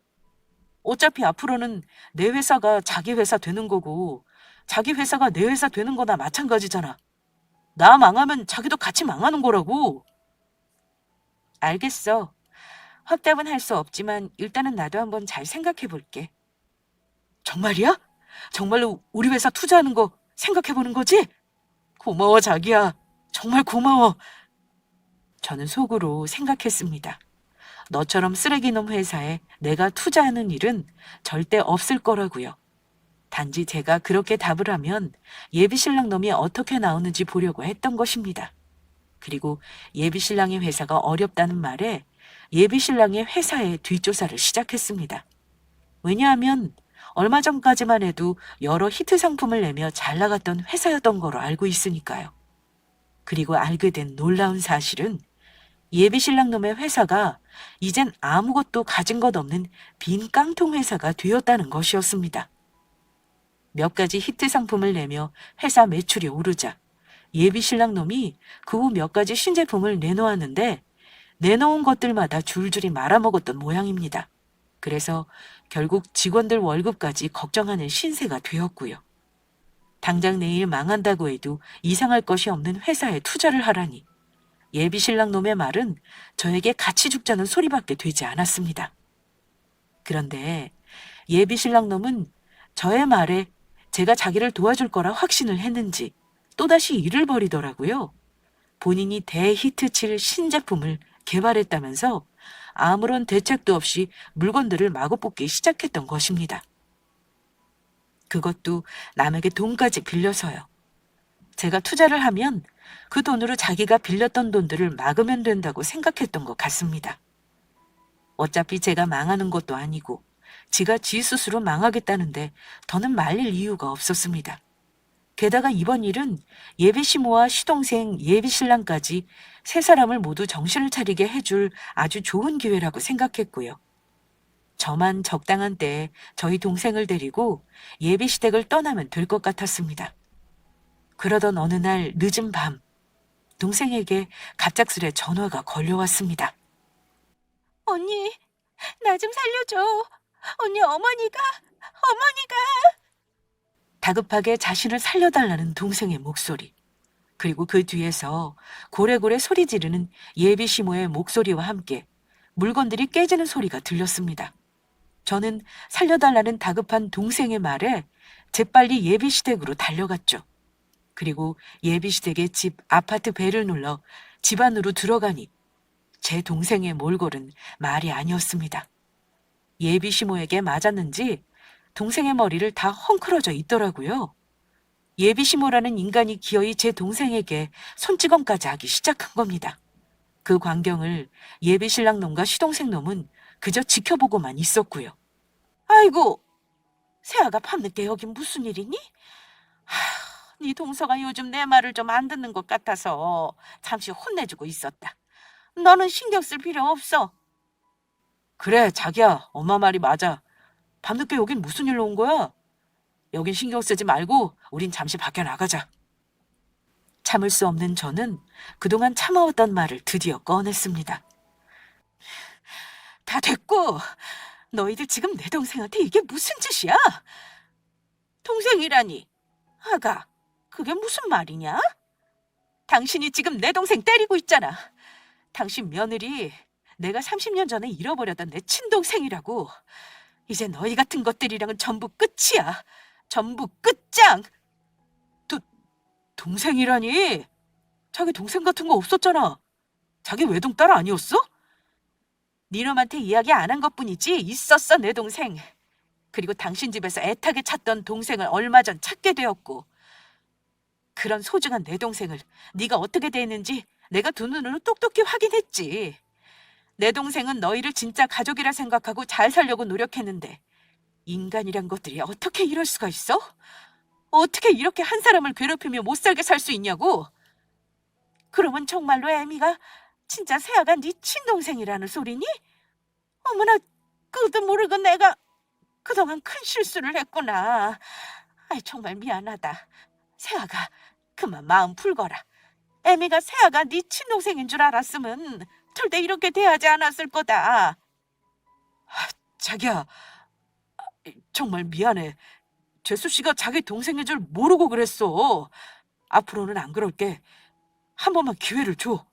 어차피 앞으로는 내 회사가 자기 회사 되는 거고 자기 회사가 내 회사 되는 거나 마찬가지잖아. 나 망하면 자기도 같이 망하는 거라고. 알겠어. 확답은 할 수 없지만 일단은 나도 한번 잘 생각해 볼게. 정말이야? 정말로 우리 회사 투자하는 거 생각해 보는 거지? 고마워, 자기야. 정말 고마워. 저는 속으로 생각했습니다. 너처럼 쓰레기놈 회사에 내가 투자하는 일은 절대 없을 거라고요. 단지 제가 그렇게 답을 하면 예비신랑 놈이 어떻게 나오는지 보려고 했던 것입니다. 그리고 예비신랑의 회사가 어렵다는 말에 예비신랑의 회사에 뒷조사를 시작했습니다. 왜냐하면 얼마 전까지만 해도 여러 히트 상품을 내며 잘 나갔던 회사였던 거로 알고 있으니까요. 그리고 알게 된 놀라운 사실은 예비신랑 놈의 회사가 이젠 아무것도 가진 것 없는 빈 깡통 회사가 되었다는 것이었습니다. 몇 가지 히트 상품을 내며 회사 매출이 오르자 예비신랑 놈이 그 후 몇 가지 신제품을 내놓았는데 내놓은 것들마다 줄줄이 말아먹었던 모양입니다. 그래서 결국 직원들 월급까지 걱정하는 신세가 되었고요. 당장 내일 망한다고 해도 이상할 것이 없는 회사에 투자를 하라니 예비신랑 놈의 말은 저에게 같이 죽자는 소리밖에 되지 않았습니다. 그런데 예비신랑 놈은 저의 말에 제가 자기를 도와줄 거라 확신을 했는지 또다시 일을 벌이더라고요. 본인이 대히트칠 신제품을 개발했다면서 아무런 대책도 없이 물건들을 마구 뽑기 시작했던 것입니다. 그것도 남에게 돈까지 빌려서요. 제가 투자를 하면 그 돈으로 자기가 빌렸던 돈들을 막으면 된다고 생각했던 것 같습니다. 어차피 제가 망하는 것도 아니고 지가 지 스스로 망하겠다는데 더는 말릴 이유가 없었습니다. 게다가 이번 일은 예비 시모와 시동생, 예비 신랑까지 세 사람을 모두 정신을 차리게 해줄 아주 좋은 기회라고 생각했고요. 저만 적당한 때에 저희 동생을 데리고 예비 시댁을 떠나면 될 것 같았습니다. 그러던 어느 날 늦은 밤, 동생에게 갑작스레 전화가 걸려왔습니다. 언니, 나 좀 살려줘. 언니, 어머니가. 다급하게 자신을 살려달라는 동생의 목소리. 그리고 그 뒤에서 고래고래 소리 지르는 예비 시모의 목소리와 함께 물건들이 깨지는 소리가 들렸습니다. 저는 살려달라는 다급한 동생의 말에 재빨리 예비 시댁으로 달려갔죠. 그리고 예비 시댁의 집 아파트 벨을 눌러 집 안으로 들어가니 제 동생의 몰골은 말이 아니었습니다. 예비 시모에게 맞았는지 동생의 머리를 다 헝클어져 있더라고요. 예비 시모라는 인간이 기어이 제 동생에게 손찌검까지 하기 시작한 겁니다. 그 광경을 예비 신랑 놈과 시동생 놈은 그저 지켜보고만 있었고요. 아이고, 세아가 밤늦게 여긴 무슨 일이니? 네 동서가 요즘 내 말을 좀 안 듣는 것 같아서 잠시 혼내주고 있었다. 너는 신경 쓸 필요 없어. 그래, 자기야, 엄마 말이 맞아. 밤늦게 여긴 무슨 일로 온 거야? 여긴 신경 쓰지 말고 우린 잠시 밖에 나가자. 참을 수 없는 저는 그동안 참아왔던 말을 드디어 꺼냈습니다. 다 됐고, 너희들 지금 내 동생한테 이게 무슨 짓이야? 동생이라니. 아가, 그게 무슨 말이냐? 당신이 지금 내 동생 때리고 있잖아. 당신 며느리 내가 30년 전에 잃어버렸던 내 친동생이라고. 이제 너희 같은 것들이랑은 전부 끝이야. 전부 끝장. 동생이라니? 자기 동생 같은 거 없었잖아. 자기 외동딸 아니었어? 니놈한테 이야기 안 한 것뿐이지 있었어, 내 동생. 그리고 당신 집에서 애타게 찾던 동생을 얼마 전 찾게 되었고, 그런 소중한 내 동생을 네가 어떻게 대했는지 내가 두 눈으로 똑똑히 확인했지. 내 동생은 너희를 진짜 가족이라 생각하고 잘 살려고 노력했는데 인간이란 것들이 어떻게 이럴 수가 있어? 어떻게 이렇게 한 사람을 괴롭히며 못 살게 살 수 있냐고? 그러면 정말로 애미가 진짜 세아가 네 친동생이라는 소리니? 어머나, 그것도 모르고 내가 그동안 큰 실수를 했구나. 아이, 정말 미안하다. 세아가 그만 마음 풀거라. 애미가 세아가 네 친동생인 줄 알았으면 절대 이렇게 대하지 않았을 거다. 자기야, 정말 미안해. 재수 씨가 자기 동생인 줄 모르고 그랬어. 앞으로는 안 그럴게. 한 번만 기회를 줘.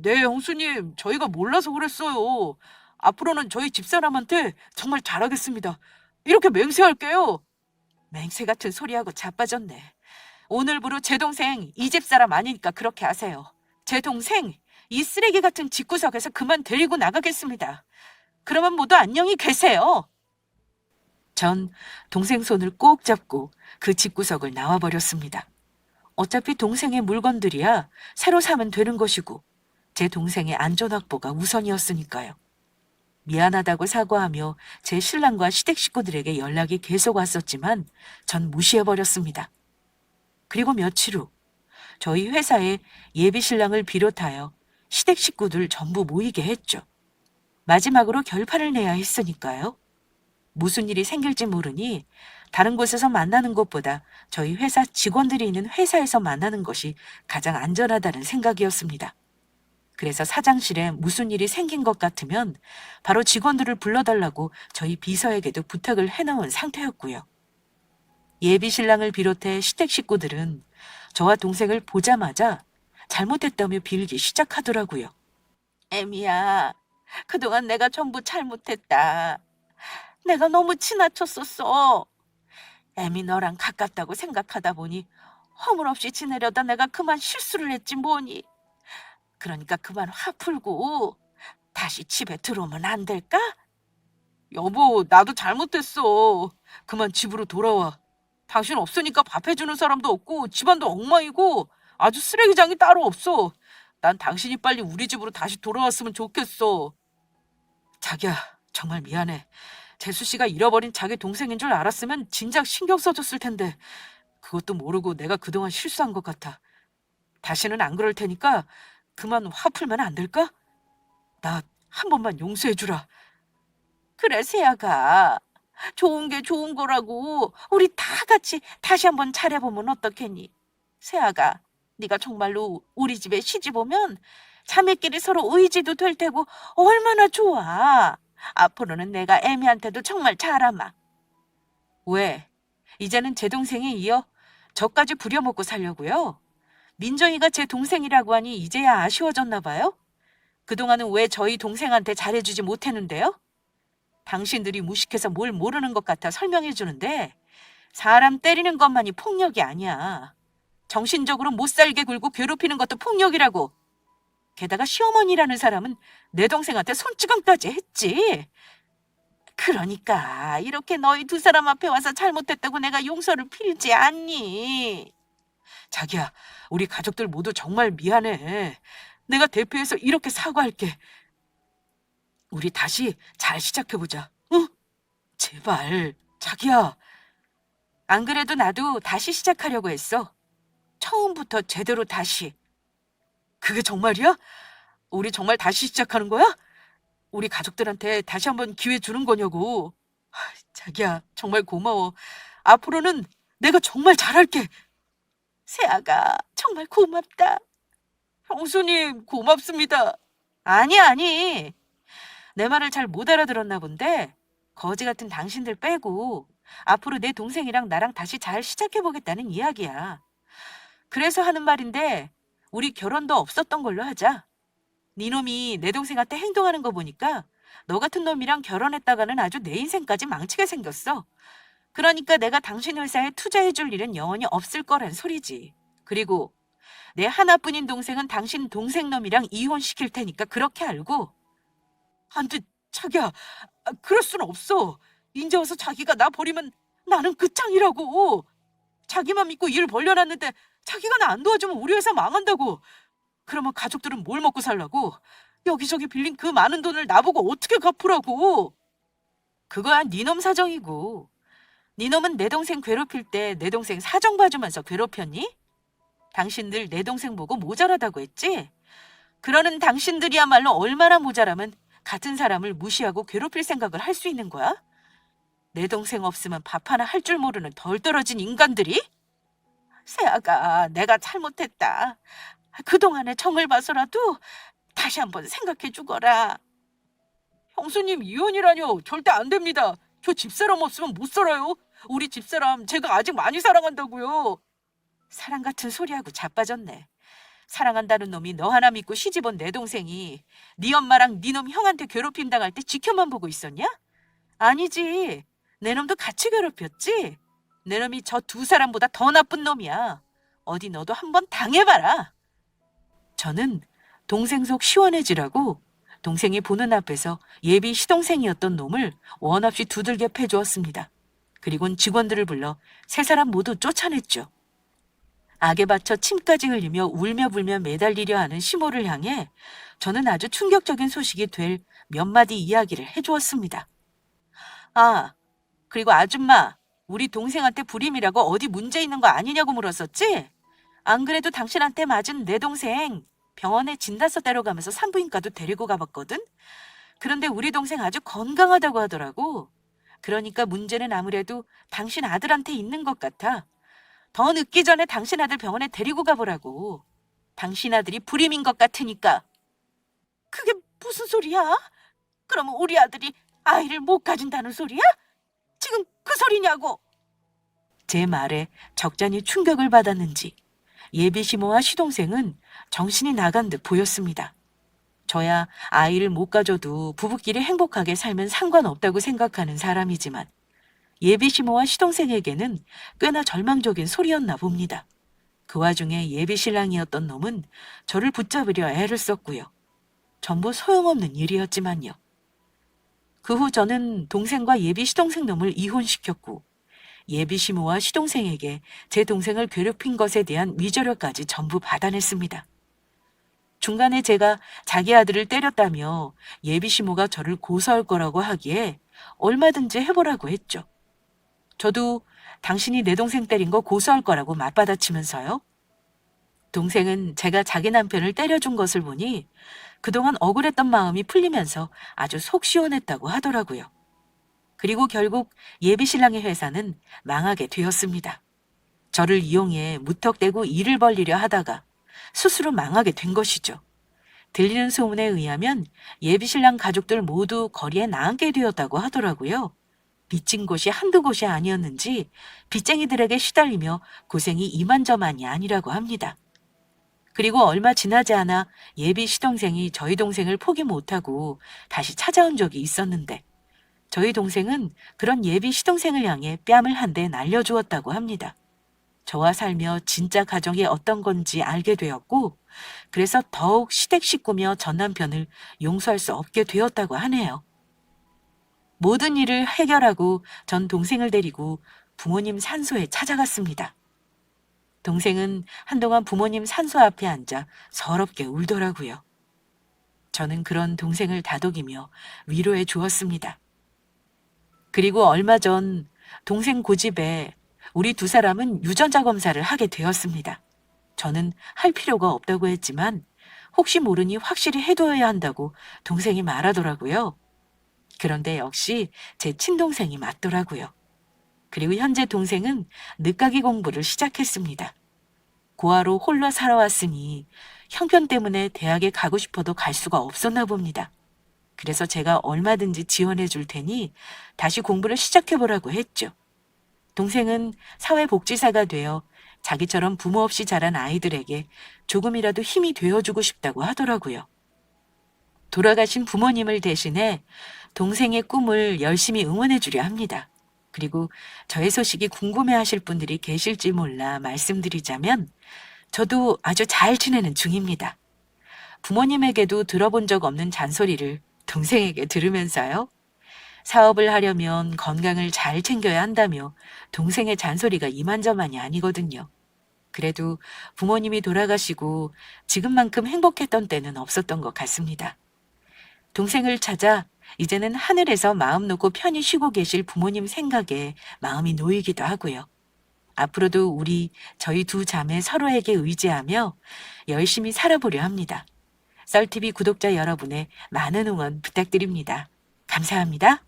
네, 형수님. 저희가 몰라서 그랬어요. 앞으로는 저희 집사람한테 정말 잘하겠습니다. 이렇게 맹세할게요. 맹세 같은 소리하고 자빠졌네. 오늘부로 제 동생 이 집사람 아니니까 그렇게 하세요. 제 동생 이 쓰레기 같은 집구석에서 그만 데리고 나가겠습니다. 그러면 모두 안녕히 계세요. 전 동생 손을 꼭 잡고 그 집구석을 나와버렸습니다. 어차피 동생의 물건들이야 새로 사면 되는 것이고 제 동생의 안전 확보가 우선이었으니까요. 미안하다고 사과하며 제 신랑과 시댁 식구들에게 연락이 계속 왔었지만 전 무시해버렸습니다. 그리고 며칠 후 저희 회사에 예비 신랑을 비롯하여 시댁 식구들 전부 모이게 했죠. 마지막으로 결판을 내야 했으니까요. 무슨 일이 생길지 모르니 다른 곳에서 만나는 것보다 저희 회사 직원들이 있는 회사에서 만나는 것이 가장 안전하다는 생각이었습니다. 그래서 사장실에 무슨 일이 생긴 것 같으면 바로 직원들을 불러달라고 저희 비서에게도 부탁을 해놓은 상태였고요. 예비 신랑을 비롯해 시댁 식구들은 저와 동생을 보자마자 잘못했다며 빌기 시작하더라고요. 애미야, 그동안 내가 전부 잘못했다. 내가 너무 지나쳤었어. 애미 너랑 가깝다고 생각하다 보니 허물없이 지내려다 내가 그만 실수를 했지 뭐니. 그러니까 그만 화 풀고 다시 집에 들어오면 안 될까? 여보, 나도 잘못했어. 그만 집으로 돌아와. 당신 없으니까 밥 해주는 사람도 없고 집안도 엉망이고 아주 쓰레기장이 따로 없어. 난 당신이 빨리 우리 집으로 다시 돌아왔으면 좋겠어. 자기야, 정말 미안해. 재수 씨가 잃어버린 자기 동생인 줄 알았으면 진작 신경 써줬을 텐데 그것도 모르고 내가 그동안 실수한 것 같아. 다시는 안 그럴 테니까 그만 화 풀면 안 될까? 나 한 번만 용서해주라. 그래, 세아가. 좋은 게 좋은 거라고. 우리 다 같이 다시 한번 잘해보면 어떻겠니? 세아가, 네가 정말로 우리 집에 시집 오면 자매끼리 서로 의지도 될 테고 얼마나 좋아. 앞으로는 내가 애미한테도 정말 잘하마. 왜? 이제는 제 동생에 이어 저까지 부려먹고 살려고요? 민정이가 제 동생이라고 하니 이제야 아쉬워졌나 봐요? 그동안은 왜 저희 동생한테 잘해주지 못했는데요? 당신들이 무식해서 뭘 모르는 것 같아 설명해 주는데 사람 때리는 것만이 폭력이 아니야. 정신적으로 못 살게 굴고 괴롭히는 것도 폭력이라고. 게다가 시어머니라는 사람은 내 동생한테 손찌검까지 했지. 그러니까 이렇게 너희 두 사람 앞에 와서 잘못했다고 내가 용서를 빌지 않니? 자기야, 우리 가족들 모두 정말 미안해. 내가 대표해서 이렇게 사과할게. 우리 다시 잘 시작해보자. 응? 제발, 자기야. 안 그래도 나도 다시 시작하려고 했어. 처음부터 제대로 다시. 그게 정말이야? 우리 정말 다시 시작하는 거야? 우리 가족들한테 다시 한번 기회 주는 거냐고. 자기야, 정말 고마워. 앞으로는 내가 정말 잘할게. 세아가 정말 고맙다. 형수님, 고맙습니다. 아니. 내 말을 잘 못 알아들었나 본데 거지 같은 당신들 빼고 앞으로 내 동생이랑 나랑 다시 잘 시작해보겠다는 이야기야. 그래서 하는 말인데 우리 결혼도 없었던 걸로 하자. 네 놈이 내 동생한테 행동하는 거 보니까 너 같은 놈이랑 결혼했다가는 아주 내 인생까지 망치게 생겼어. 그러니까 내가 당신 회사에 투자해줄 일은 영원히 없을 거란 소리지. 그리고 내 하나뿐인 동생은 당신 동생 놈이랑 이혼시킬 테니까 그렇게 알고. 안 돼, 자기야. 그럴 순 없어. 이제 와서 자기가 나 버리면 나는 끝장이라고. 자기만 믿고 일 벌려놨는데 자기가 나 안 도와주면 우리 회사 망한다고. 그러면 가족들은 뭘 먹고 살라고? 여기저기 빌린 그 많은 돈을 나보고 어떻게 갚으라고? 그거야 네 놈 사정이고. 네 놈은 내 동생 괴롭힐 때 내 동생 사정 봐주면서 괴롭혔니? 당신들 내 동생 보고 모자라다고 했지? 그러는 당신들이야말로 얼마나 모자라면 같은 사람을 무시하고 괴롭힐 생각을 할 수 있는 거야? 내 동생 없으면 밥 하나 할 줄 모르는 덜 떨어진 인간들이? 세아가, 내가 잘못했다. 그동안의 정을 봐서라도 다시 한번 생각해 주거라. 형수님, 이혼이라뇨. 절대 안 됩니다. 저 집사람 없으면 못 살아요. 우리 집사람 제가 아직 많이 사랑한다고요. 사랑 같은 소리하고 자빠졌네. 사랑한다는 놈이 너 하나 믿고 시집온 내 동생이 네 엄마랑 네 놈 형한테 괴롭힘 당할 때 지켜만 보고 있었냐? 아니지. 내 놈도 같이 괴롭혔지. 내 놈이 저 두 사람보다 더 나쁜 놈이야. 어디 너도 한번 당해봐라. 저는 동생 속 시원해지라고 동생이 보는 앞에서 예비 시동생이었던 놈을 원 없이 두들겨 패주었습니다. 그리고는 직원들을 불러 세 사람 모두 쫓아냈죠. 악에 받쳐 침까지 흘리며 울며 불며 매달리려 하는 시모를 향해 저는 아주 충격적인 소식이 될 몇 마디 이야기를 해주었습니다. 아, 그리고 아줌마, 우리 동생한테 불임이라고 어디 문제 있는 거 아니냐고 물었었지? 안 그래도 당신한테 맞은 내 동생 병원에 진단서 데려가면서 산부인과도 데리고 가봤거든? 그런데 우리 동생 아주 건강하다고 하더라고. 그러니까 문제는 아무래도 당신 아들한테 있는 것 같아. 더 늦기 전에 당신 아들 병원에 데리고 가보라고. 당신 아들이 불임인 것 같으니까. 그게 무슨 소리야? 그러면 우리 아들이 아이를 못 가진다는 소리야? 지금 그 소리냐고. 제 말에 적잖이 충격을 받았는지 예비 시모와 시동생은 정신이 나간 듯 보였습니다. 저야 아이를 못 가져도 부부끼리 행복하게 살면 상관없다고 생각하는 사람이지만 예비 시모와 시동생에게는 꽤나 절망적인 소리였나 봅니다. 그 와중에 예비 신랑이었던 놈은 저를 붙잡으려 애를 썼고요. 전부 소용없는 일이었지만요. 그 후 저는 동생과 예비 시동생 놈을 이혼시켰고 예비 시모와 시동생에게 제 동생을 괴롭힌 것에 대한 위조료까지 전부 받아냈습니다. 중간에 제가 자기 아들을 때렸다며 예비 시모가 저를 고소할 거라고 하기에 얼마든지 해보라고 했죠. 저도 당신이 내 동생 때린 거 고소할 거라고 맞받아치면서요. 동생은 제가 자기 남편을 때려준 것을 보니 그동안 억울했던 마음이 풀리면서 아주 속 시원했다고 하더라고요. 그리고 결국 예비신랑의 회사는 망하게 되었습니다. 저를 이용해 무턱대고 일을 벌리려 하다가 스스로 망하게 된 것이죠. 들리는 소문에 의하면 예비신랑 가족들 모두 거리에 나앉게 되었다고 하더라고요. 빚진 곳이 한두 곳이 아니었는지 빚쟁이들에게 시달리며 고생이 이만저만이 아니라고 합니다. 그리고 얼마 지나지 않아 예비 시동생이 저희 동생을 포기 못하고 다시 찾아온 적이 있었는데 저희 동생은 그런 예비 시동생을 향해 뺨을 한 대 날려주었다고 합니다. 저와 살며 진짜 가정이 어떤 건지 알게 되었고 그래서 더욱 시댁 식구며 전 남편을 용서할 수 없게 되었다고 하네요. 모든 일을 해결하고 전 동생을 데리고 부모님 산소에 찾아갔습니다. 동생은 한동안 부모님 산소 앞에 앉아 서럽게 울더라고요. 저는 그런 동생을 다독이며 위로해 주었습니다. 그리고 얼마 전 동생 고집에 우리 두 사람은 유전자 검사를 하게 되었습니다. 저는 할 필요가 없다고 했지만 혹시 모르니 확실히 해둬야 한다고 동생이 말하더라고요. 그런데 역시 제 친동생이 맞더라고요. 그리고 현재 동생은 늦가기 공부를 시작했습니다. 고아로 홀로 살아왔으니 형편 때문에 대학에 가고 싶어도 갈 수가 없었나 봅니다. 그래서 제가 얼마든지 지원해 줄 테니 다시 공부를 시작해 보라고 했죠. 동생은 사회복지사가 되어 자기처럼 부모 없이 자란 아이들에게 조금이라도 힘이 되어주고 싶다고 하더라고요. 돌아가신 부모님을 대신해 동생의 꿈을 열심히 응원해 주려 합니다. 그리고 저의 소식이 궁금해하실 분들이 계실지 몰라 말씀드리자면 저도 아주 잘 지내는 중입니다. 부모님에게도 들어본 적 없는 잔소리를 동생에게 들으면서요. 사업을 하려면 건강을 잘 챙겨야 한다며 동생의 잔소리가 이만저만이 아니거든요. 그래도 부모님이 돌아가시고 지금만큼 행복했던 때는 없었던 것 같습니다. 동생을 찾아 이제는 하늘에서 마음 놓고 편히 쉬고 계실 부모님 생각에 마음이 놓이기도 하고요. 앞으로도 저희 두 자매 서로에게 의지하며 열심히 살아보려 합니다. 썰TV 구독자 여러분의 많은 응원 부탁드립니다. 감사합니다.